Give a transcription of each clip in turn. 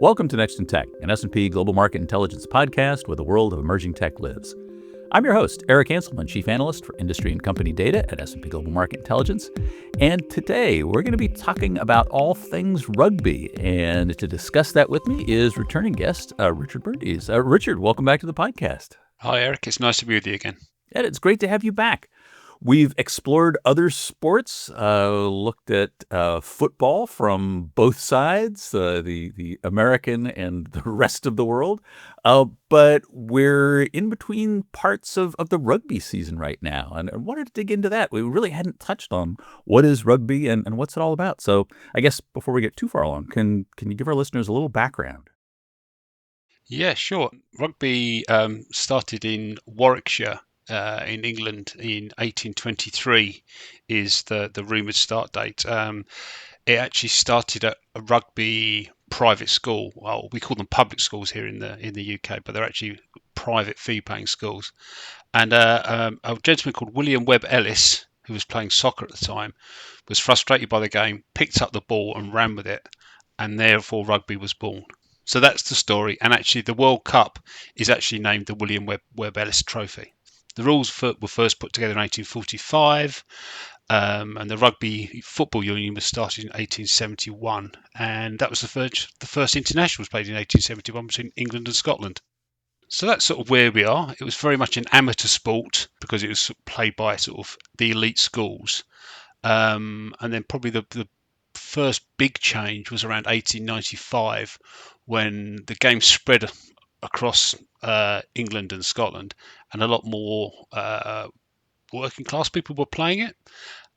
Welcome to Next in Tech, an S&P Global Market Intelligence podcast where the world of emerging tech lives. I'm your host, Eric Hanselman, Chief Analyst for Industry and Company Data at S&P Global Market Intelligence. And today we're going to be talking about all things rugby. And to discuss that with me is returning guest Richard Burdies. Richard, welcome back to the podcast. Hi, Eric. It's nice to be with you again. And it's great to have you back. We've explored other sports, looked at football from both sides, the American and the rest of the world. But we're in between parts of the rugby season right now. And I wanted to dig into that. We really hadn't touched on what is rugby and what's it all about. So I guess before we get too far along, can you give our listeners a little background? Yeah, sure. Rugby started in Warwickshire in England in 1823 is the rumoured start date. It actually started at a rugby private school. Well, we call them public schools here in the UK, but they're actually private fee-paying schools. And a gentleman called William Webb Ellis, who was playing soccer at the time, was frustrated by the game, picked up the ball and ran with it, and therefore rugby was born. So that's the story. And actually, the World Cup is actually named the William Webb Ellis Trophy. The rules were first put together in 1845, and the Rugby Football Union was started in 1871. And that was the first international was played in 1871 between England and Scotland. So that's sort of where we are. It was very much an amateur sport because it was played by sort of the elite schools. And then probably the first big change was around 1895 when the game spread across England and Scotland, and a lot more working class people were playing it.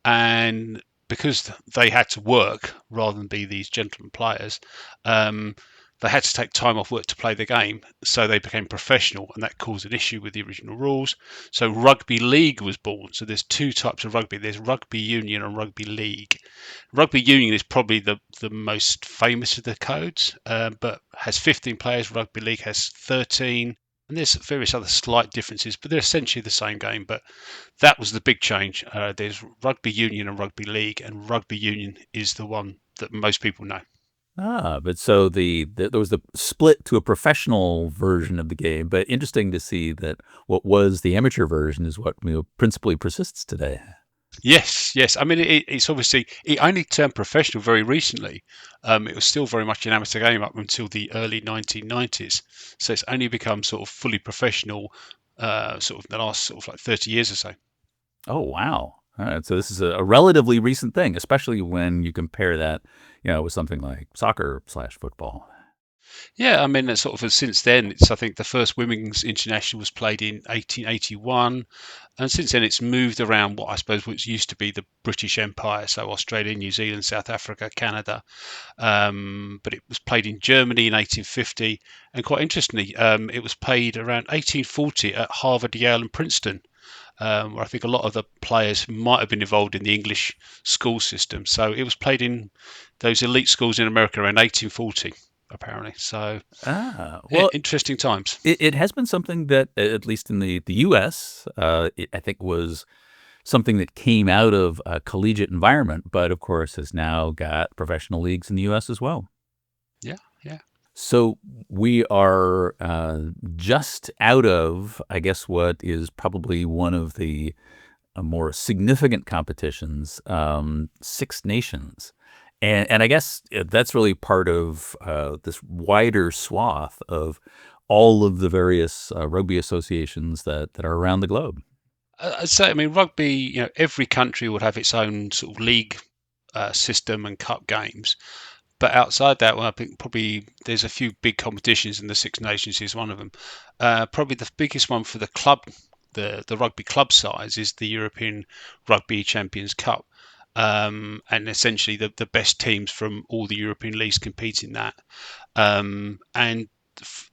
And because they had to work rather than be these gentlemen players, they had to take time off work to play the game, so they became professional, and that caused an issue with the original rules. So rugby league was born. So there's two types of rugby. There's rugby union and rugby league. Rugby union is probably the most famous of the codes, but has 15 players. Rugby league has 13. And there's various other slight differences, but they're essentially the same game. But that was the big change. There's rugby union and rugby league, and rugby union is the one that most people know. But so there was the split to a professional version of the game, but interesting to see that what was the amateur version is what principally persists today. Yes. I mean, it's obviously, it only turned professional very recently. It was still very much an amateur game up until the early 1990s. So it's only become sort of fully professional sort of the last sort of like 30 years or so. Oh, wow. All right, so this is a relatively recent thing, especially when you compare that, with something like soccer/football. Yeah, I mean, sort of since then, I think the first women's international was played in 1881, and since then it's moved around what I suppose what used to be the British Empire, so Australia, New Zealand, South Africa, Canada. But it was played in Germany in 1850, and quite interestingly, it was played around 1840 at Harvard, Yale, and Princeton. Where I think a lot of the players might have been involved in the English school system. So it was played in those elite schools in America around 1840, apparently. So, well, interesting times. It has been something that, at least in the U.S., I think was something that came out of a collegiate environment, but of course has now got professional leagues in the U.S. as well. Yeah. So we are just out of, I guess, what is probably one of the more significant competitions, Six Nations. And I guess that's really part of this wider swath of all of the various rugby associations that are around the globe. I'd say, I mean, rugby, every country would have its own sort of league system and cup games. But outside that, well, I think probably there's a few big competitions, and the Six Nations is one of them. Probably the biggest one for the club, the rugby club size, is the European Rugby Champions Cup. And essentially the best teams from all the European leagues compete in that. And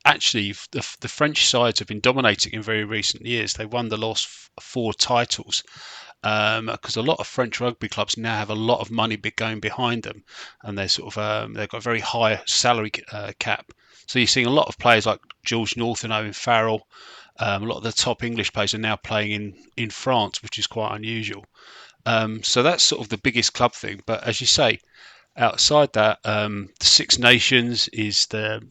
actually, the French sides have been dominating in very recent years. They won the last four titles. Because a lot of French rugby clubs now have a lot of money going behind them, and they've got a very high salary cap. So you're seeing a lot of players like George North and Owen Farrell. A lot of the top English players are now playing in France, which is quite unusual. So that's sort of the biggest club thing. But as you say, Outside that, the Six Nations is the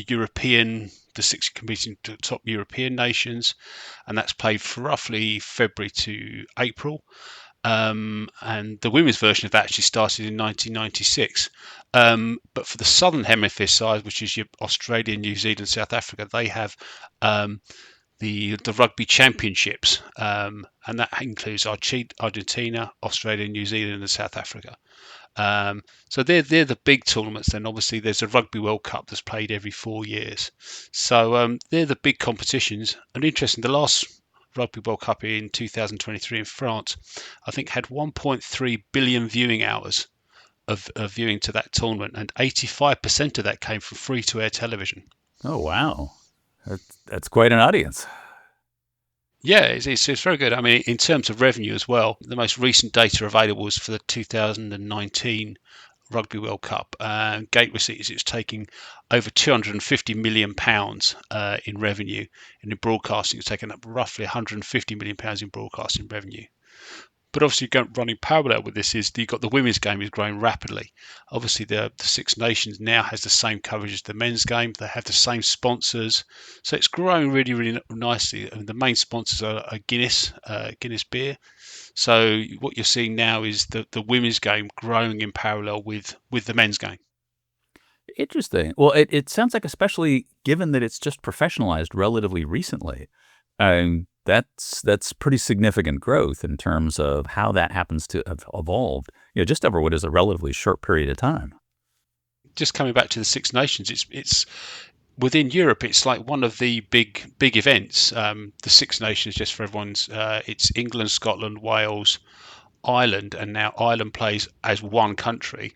European, the six competing top European nations, and that's played for roughly February to April. And the women's version of that actually started in 1996. But for the Southern Hemisphere side, which is your Australia, New Zealand, South Africa, they have um, the Rugby Championships, and that includes Argentina, Australia, New Zealand, and South Africa. So they're the big tournaments. Then obviously there's a Rugby World Cup that's played every 4 years. So they're the big competitions. And interesting, the last Rugby World Cup in 2023 in France, I think had 1.3 billion viewing hours of viewing to that tournament, and 85% of that came from free-to-air television. Oh, wow. That's quite an audience. Yeah, it's very good. I mean, in terms of revenue as well, the most recent data available is for the 2019 Rugby World Cup. Gate receipts, it's taking over £250 million in revenue, and in broadcasting, it's taken up roughly £150 million in broadcasting revenue. But obviously, running parallel with this is you've got the women's game is growing rapidly. Obviously, the Six Nations now has the same coverage as the men's game. They have the same sponsors, so it's growing really, really nicely. And the main sponsors are Guinness, Guinness beer. So what you're seeing now is the women's game growing in parallel with the men's game. Interesting. Well, it sounds like, especially given that it's just professionalized relatively recently, that's pretty significant growth in terms of how that happens to have evolved, just over what is a relatively short period of time. Just coming back to the Six Nations, it's within Europe, it's like one of the big events. The Six Nations, just for everyone's, it's England, Scotland, Wales, Ireland, and now Ireland plays as one country.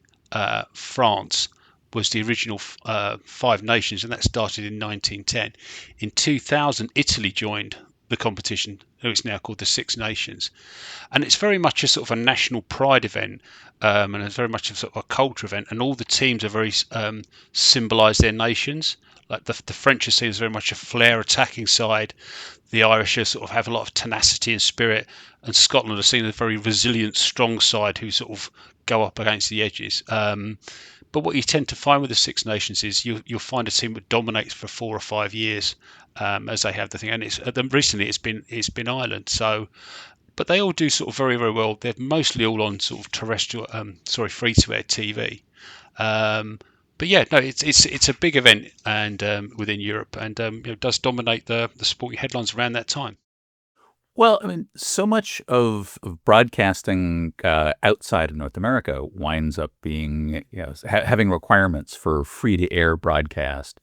France was the original Five Nations, and that started in 1910. In 2000, Italy joined the competition, so it's now called the Six Nations, and it's very much a sort of a national pride event, and it's very much a sort of a culture event, and all the teams are very symbolise their nations. Like the French are seen as very much a flair attacking side. The Irish are sort of have a lot of tenacity and spirit, and Scotland are seen as a very resilient, strong side who sort of go up against the edges. But what you tend to find with the Six Nations is you'll find a team that dominates for 4 or 5 years, as they have the thing. And recently it's been Ireland. So, but they all do sort of very, very well. They're mostly all on sort of terrestrial, free to air TV. But yeah, no, it's a big event and within Europe, and it does dominate the sporting headlines around that time. Well, I mean, so much of broadcasting outside of North America winds up being, having requirements for free-to-air broadcast.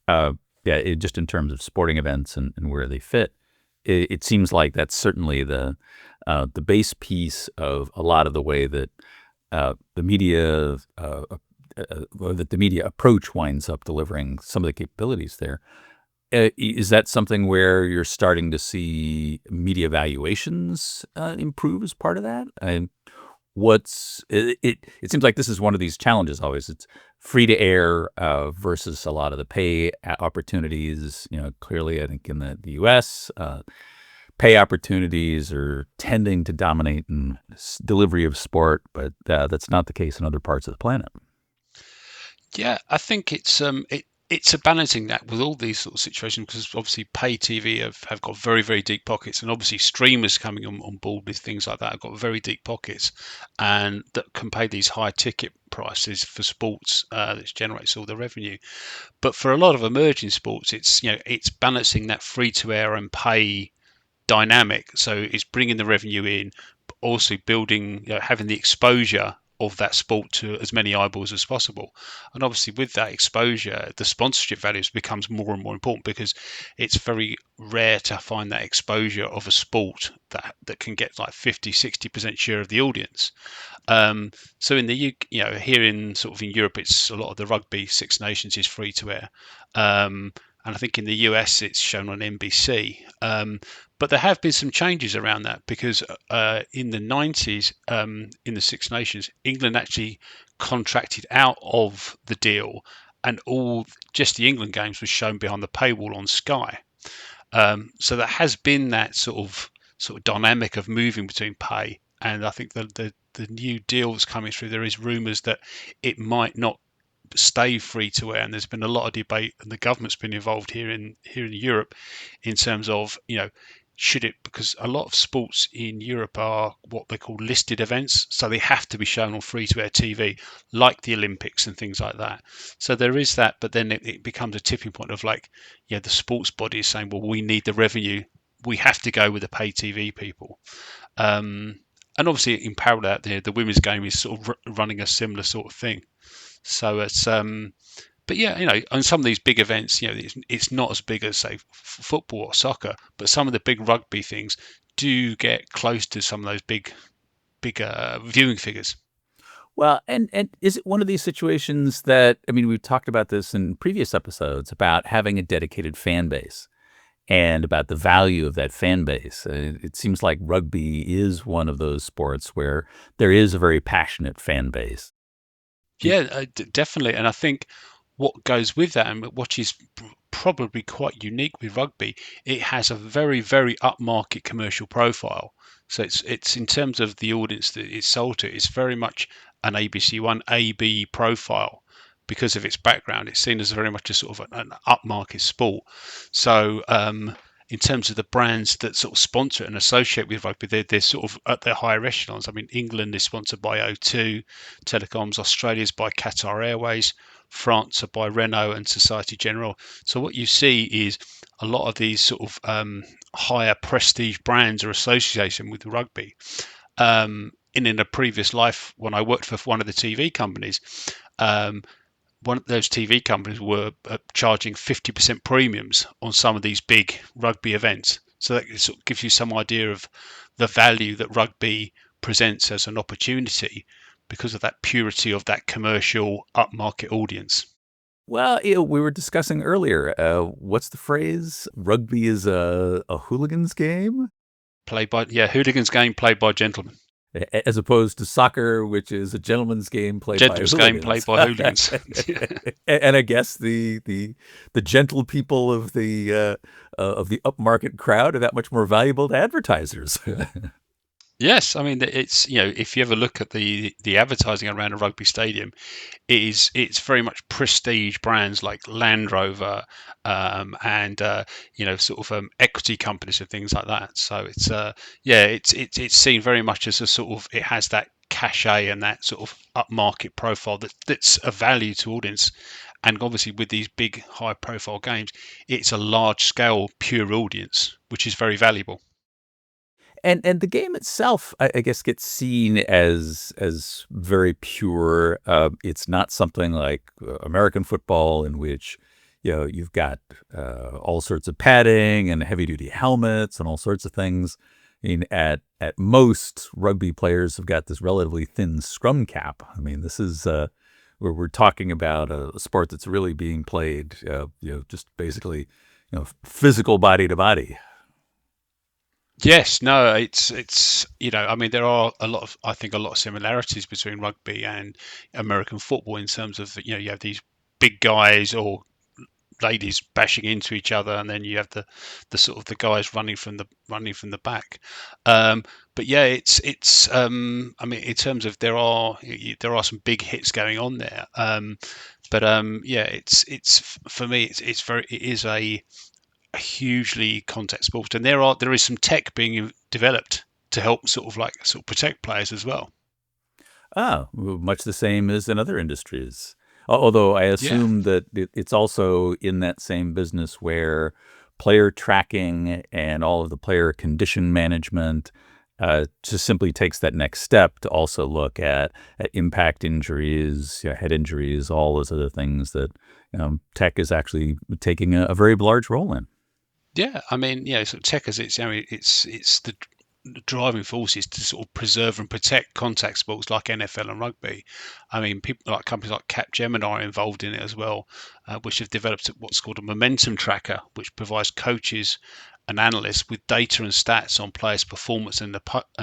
Yeah, just in terms of sporting events and where they fit, it seems like that's certainly the base piece of a lot of the way that the media or that the media approach winds up delivering some of the capabilities there. Is that something where you're starting to see media valuations improve as part of that? And it seems like this is one of these challenges always. It's free to air versus a lot of the pay opportunities. Clearly, I think in the U.S., pay opportunities are tending to dominate in delivery of sport, but that's not the case in other parts of the planet. Yeah, I think it's a balancing act with all these sort of situations, because obviously pay TV have got very, very deep pockets, and obviously streamers coming on board with things like that have got very deep pockets, and that can pay these high ticket prices for sports that generates all the revenue. But for a lot of emerging sports, it's balancing that free to air and pay dynamic. So it's bringing the revenue in, but also building, having the exposure of that sport to as many eyeballs as possible. And obviously, with that exposure, the sponsorship values becomes more and more important, because it's very rare to find that exposure of a sport that can get like 50-60% share of the audience. So in the here in sort of in Europe, it's a lot of the rugby Six Nations is free to air. And I think in the US it's shown on NBC. But there have been some changes around that, because in the 90s, in the Six Nations, England actually contracted out of the deal, and just the England games was shown behind the paywall on Sky. So there has been that sort of dynamic of moving between pay, and I think the the new deal that's coming through, there is rumours that it might not stay free to air, and there's been a lot of debate, and the government's been involved here in Europe in terms of, should it, because a lot of sports in Europe are what they call listed events, so they have to be shown on free to air TV, like the Olympics and things like that. So there is that, but then it becomes a tipping point of like, yeah, the sports body is saying, well, we need the revenue, we have to go with the pay TV people. And obviously in parallel, the women's game is sort of running a similar sort of thing. So it's but yeah, on some of these big events, it's not as big as say football or soccer, but some of the big rugby things do get close to some of those big viewing figures. Well, and is it one of these situations that, I mean, we've talked about this in previous episodes about having a dedicated fan base and about the value of that fan base. It seems like rugby is one of those sports where there is a very passionate fan base. Yeah, definitely. And I think what goes with that, and what is probably quite unique with rugby, it has a very, very upmarket commercial profile. So it's in terms of the audience that it's sold to, it's very much an ABC One AB profile because of its background. It's seen as very much a sort of an upmarket sport. So in terms of the brands that sort of sponsor it and associate with rugby, they're sort of at their higher echelons. I mean, England is sponsored by O2 Telecoms, Australia's by Qatar Airways, France are by Renault and Society Generale. So what you see is a lot of these sort of higher prestige brands are associated with rugby. In a previous life, when I worked for one of the TV companies, um, one of those TV companies were charging 50% premiums on some of these big rugby events. So that sort of gives you some idea of the value that rugby presents as an opportunity because of that purity of that commercial upmarket audience. Well, we were discussing earlier, what's the phrase? Rugby is a hooligan's game? Played by, yeah, hooligans game played by gentlemen. As opposed to soccer, which is a gentleman's game played by Gentlemen's game played hooligans. by hooligans. And I guess the gentle people of the upmarket crowd are that much more valuable to advertisers. Yes, I mean it's, if you ever look at the advertising around a rugby stadium, it's very much prestige brands like Land Rover, and sort of equity companies and things like that. So it's yeah, it's seen very much as a sort of, it has that cachet and that sort of upmarket profile that's a value to audience. And obviously with these big high profile games, it's a large scale pure audience, which is very valuable. And the game itself, I guess, gets seen as very pure. It's not something like American football, in which you've got all sorts of padding and heavy duty helmets and all sorts of things. I mean, at most, rugby players have got this relatively thin scrum cap. I mean, this is where we're talking about a sport that's really being played, just basically, physical body to body. Yes, no, it's I mean there are I think a lot of similarities between rugby and American football in terms of, you have these big guys or ladies bashing into each other, and then you have the sort of the guys running from the back. But yeah, it's I mean in terms of there are some big hits going on there. But yeah, it's for me it is a hugely contact sport, and there is some tech being developed to help sort of protect players as well. Ah, much the same as in other industries. Although I Yeah. assume that it's also in that same business where player tracking and all of the player condition management just simply takes that next step to also look at impact injuries, head injuries, all those other things that tech is actually taking a very large role in. Yeah, I mean, sort of tech as it's, it's the driving force is to sort of preserve and protect contact sports like NFL and rugby. I mean, people like companies like Capgemini are involved in it as well, which have developed what's called a momentum tracker, which provides coaches and analysts with data and stats on players' performance and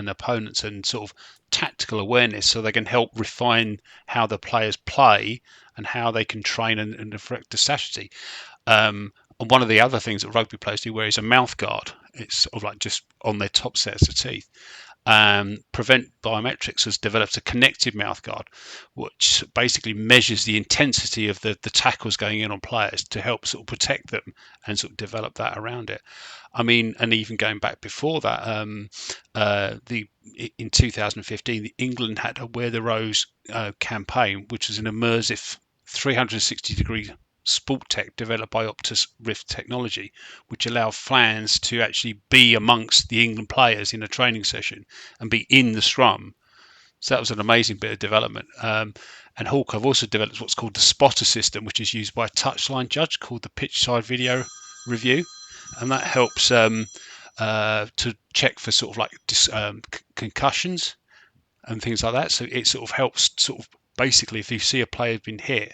opponents and sort of tactical awareness, so they can help refine how the players play and how they can train and affect the strategy. And one of the other things that rugby players do wear is a mouth guard. It's sort of like just on their top sets of teeth. Prevent Biometrics has developed a connected mouthguard, which basically measures the intensity of the tackles going in on players to help sort of protect them and sort of develop that around it. I mean, and even going back before that, the in 2015, the England had a Wear the Rose campaign, which was an immersive 360-degree sport tech developed by Optus Rift Technology, which allowed fans to actually be amongst the England players in a training session and be in the scrum. So that was an amazing bit of development. And Hawk have also developed what's called the spotter system, which is used by a touchline judge called the pitch side video review, and that helps to check for sort of like concussions and things like that. So it sort of helps sort of basically if you see a player been hit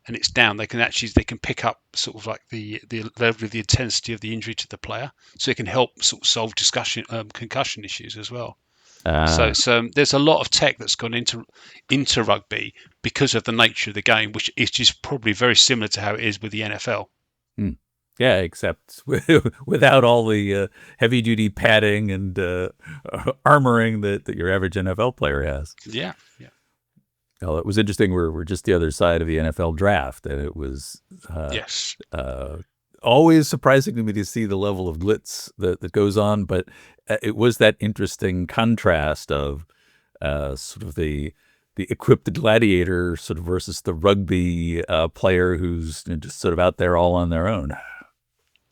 and it's down, they can pick up sort of like the level of the intensity of the injury to the player, so it can help sort of solve concussion issues as well. So Ah, it's, there's a lot of tech that's gone into rugby because of the nature of the game, which is just probably very similar to how it is with the NFL. hmm. Yeah, except without all the heavy duty padding and armoring that your average NFL player has. Yeah, yeah, Well, it was interesting. We're just the other side of the NFL draft, and it was yes, uh, always surprising to me to see the level of glitz that goes on. But it was that interesting contrast of sort of the equipped gladiator sort of versus the rugby player who's just sort of out there all on their own.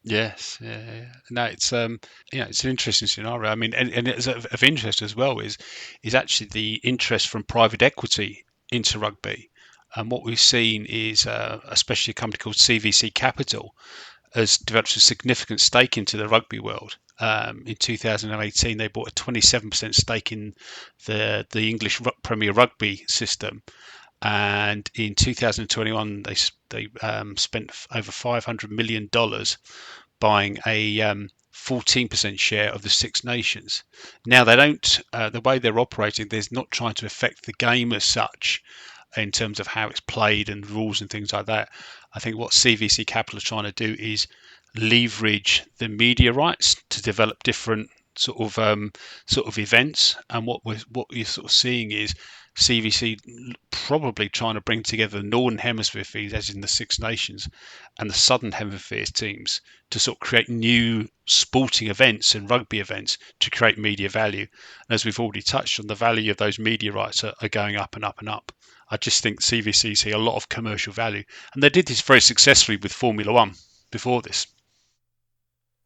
yes, yeah, yeah, yeah. No, it's yeah, it's an interesting scenario. I mean, and it's of interest as well is actually the interest from private equity into rugby. And what we've seen is, especially a company called CVC Capital, has developed a significant stake into the rugby world. In 2018, they bought a 27% stake in the English Premier Rugby system, and in 2021, they spent over $500 million buying a 14% share of the Six Nations. Now they don't. The way they're operating, they're not trying to affect the game as such in terms of how it's played and rules and things like that. I think what CVC Capital is trying to do is leverage the media rights to develop different sort of events. And what you're sort of seeing is CVC probably trying to bring together the Northern Hemisphere feeds, as in the Six Nations, and the Southern Hemisphere teams to sort of create new sporting events and rugby events to create media value. And as we've already touched on, the value of those media rights are going up and up and up. I just think CVC see a lot of commercial value, and they did this very successfully with Formula One before this.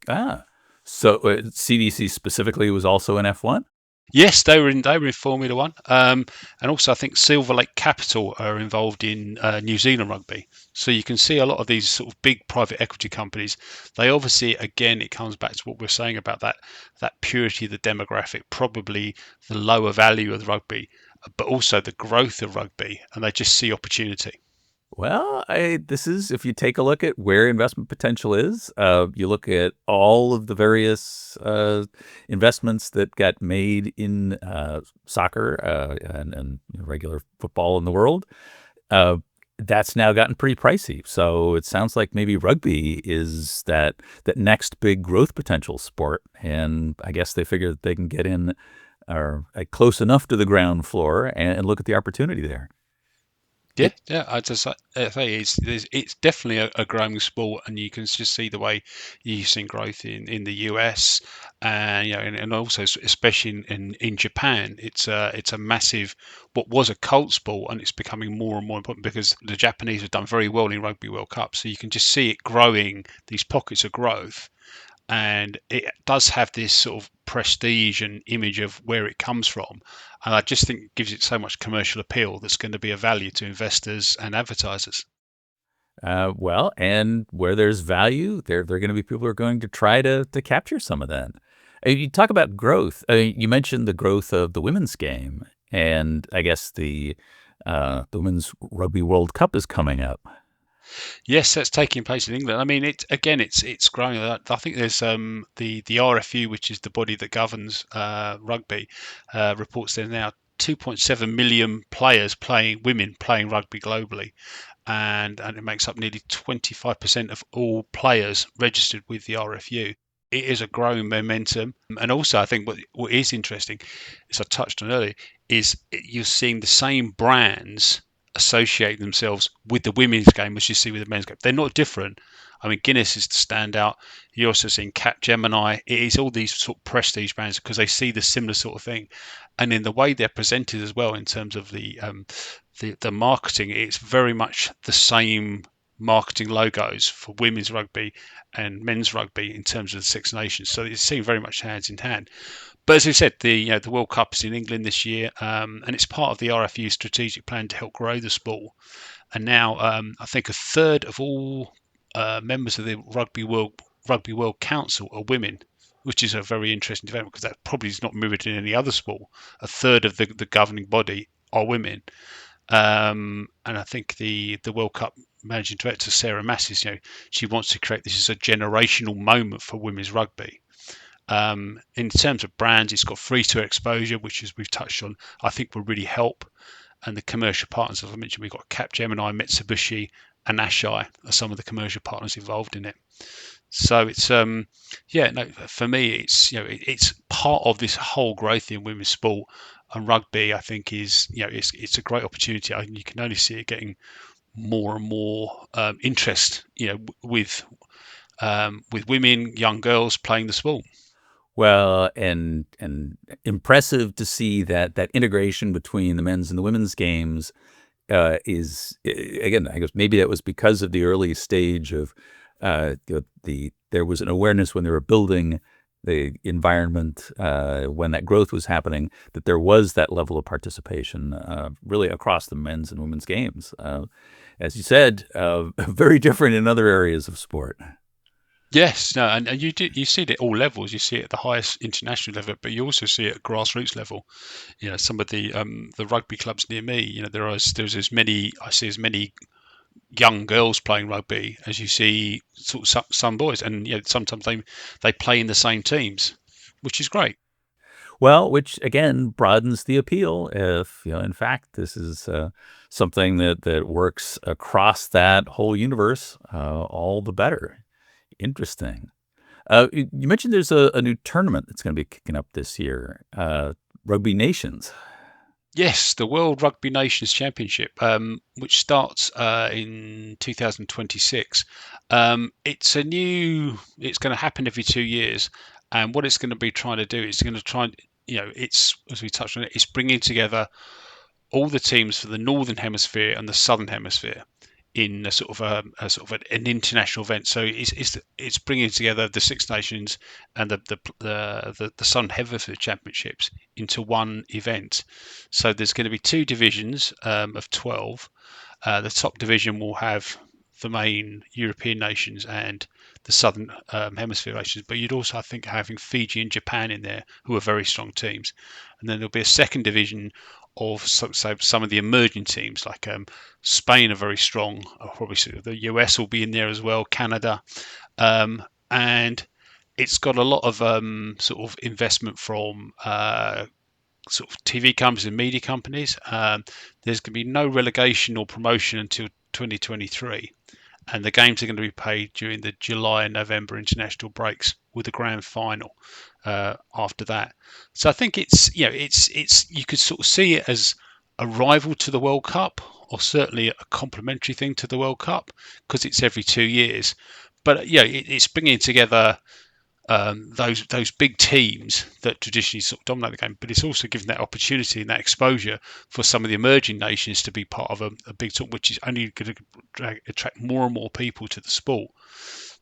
Ah, so CDC specifically was also in F1. Yes, they were in Formula One, and also I think Silver Lake Capital are involved in New Zealand rugby. So you can see a lot of these sort of big private equity companies. They obviously, again, it comes back to what we're saying about that purity of the demographic, probably the lower value of the rugby, but also the growth of rugby, and they just see opportunity. Well, this is if you take a look at where investment potential is, you look at all of the various investments that got made in soccer and regular football in the world. Uh, that's now gotten pretty pricey. So it sounds like maybe rugby is that next big growth potential sport, and I guess they figure that they can get in or close enough to the ground floor and look at the opportunity there. Yeah, yeah. I say it's definitely a growing sport, and you can just see the way you've seen growth in the US, and and also especially in Japan. It's a massive what was a cult sport, and it's becoming more and more important because the Japanese have done very well in Rugby World Cup. So you can just see it growing, these pockets of growth, and it does have this sort of prestige and image of where it comes from. And I just think it gives it so much commercial appeal that's going to be of value to investors and advertisers. Well, and where there's value, there are going to be people who are going to try to capture some of that. You talk about growth. You mentioned the growth of the women's game, and I guess the Women's Rugby World Cup is coming up. Yes, that's taking place in England. I mean, it's growing. I think there's the RFU, which is the body that governs rugby, reports there's now 2.7 million women playing rugby globally, and it makes up nearly 25% of all players registered with the RFU. it is a growing momentum. And also, I think what is interesting, as I touched on earlier, is you're seeing the same brands associate themselves with the women's game as you see with the men's game. They're not different. I mean, Guinness is the standout. You're also seeing Capgemini. It is all these sort of prestige brands because they see the similar sort of thing, and in the way they're presented as well in terms of the marketing, it's very much the same marketing logos for women's rugby and men's rugby in terms of the Six Nations. So it's seen very much hands in hand. But as we said, the World Cup is in England this year, and it's part of the RFU strategic plan to help grow the sport. And now I think a third of all members of the Rugby World Council are women, which is a very interesting development because that probably is not mirrored in any other sport. A third of the governing body are women. And I think the World Cup managing director Sarah Massis, she wants to create this as a generational moment for women's rugby. In terms of brands, it's got free-to-air exposure, which, as we've touched on, I think will really help. And the commercial partners, as I mentioned, we've got Capgemini, Mitsubishi, and Ashai are some of the commercial partners involved in it. So it's for me, it's part of this whole growth in women's sport, and rugby I think is it's a great opportunity. You can only see it getting more and more interest, with women, young girls playing the sport. Well, and impressive to see that integration between the men's and the women's games is, again, I guess maybe that was because of the early stage of there was an awareness when they were building the environment, when that growth was happening, that there was that level of participation really across the men's and women's games. As you said, very different in other areas of sport. Yes, no, and you see it at all levels. You see it at the highest international level, but you also see it at grassroots level. Some of the rugby clubs near me, there's as many I see as many young girls playing rugby as you see sort of some boys, and sometimes they play in the same teams, which is great. Well, which again broadens the appeal. If in fact, this is something that works across that whole universe, all the better. Interesting. You mentioned there's a new tournament that's going to be kicking up this year, Rugby Nations. Yes, the World Rugby Nations Championship, which starts in 2026. It's going to happen every 2 years, and what it's going to be trying to do is going to try and, it's, as we touched on it's bringing together all the teams for the Northern Hemisphere and the Southern Hemisphere in a sort of an international event. So it's bringing together the Six Nations and the Southern Hemisphere Championships into one event. So there's going to be two divisions of 12. The top division will have the main European nations and the Southern Hemisphere nations, but you'd also, I think, having Fiji and Japan in there, who are very strong teams. And then there'll be a second division of some of the emerging teams, like Spain are very strong. Probably the US will be in there as well, Canada, and it's got a lot of sort of investment from sort of TV companies and media companies. There's going to be no relegation or promotion until 2023. And the games are going to be played during the July and November international breaks, with the grand final after that. So I think it's you could sort of see it as a rival to the World Cup, or certainly a complementary thing to the World Cup, because it's every 2 years. But it's bringing together those big teams that traditionally sort of dominate the game, but it's also giving that opportunity and that exposure for some of the emerging nations to be part of a big tour, which is only going to attract more and more people to the sport.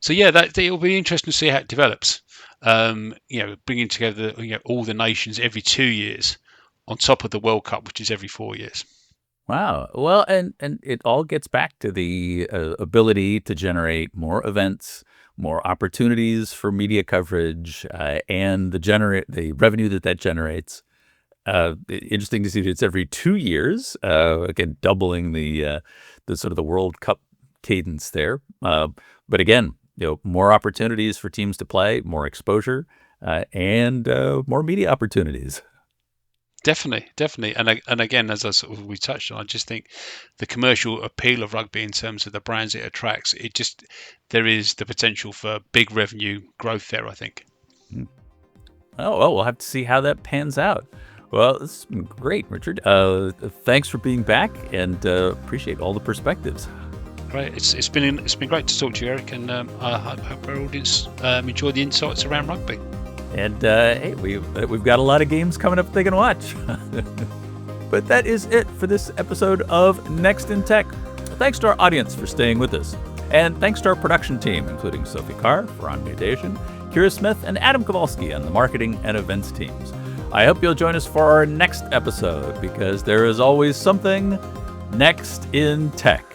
So it'll be interesting to see how it develops. Bringing together all the nations every 2 years, on top of the World Cup, which is every 4 years. Wow. Well, and it all gets back to the ability to generate more events, more opportunities for media coverage, and the revenue that generates. Interesting to see that it's every 2 years. Again, doubling the sort of the World Cup cadence there. But again, more opportunities for teams to play, more exposure, and more media opportunities. Definitely, and again, as we touched on, I just think the commercial appeal of rugby in terms of the brands it attracts, there is the potential for big revenue growth there, I think. Oh, well, we'll have to see how that pans out. Well, this has been great, Richard. Thanks for being back, and appreciate all the perspectives. Great, it's been great to talk to you, Eric, and I hope our audience enjoy the insights around rugby. And hey, we've got a lot of games coming up they can watch. But that is it for this episode of Next in Tech. Thanks to our audience for staying with us. And thanks to our production team, including Sophie Carr for On Mutation, Kira Smith, and Adam Kowalski on the marketing and events teams. I hope you'll join us for our next episode, because there is always something next in tech.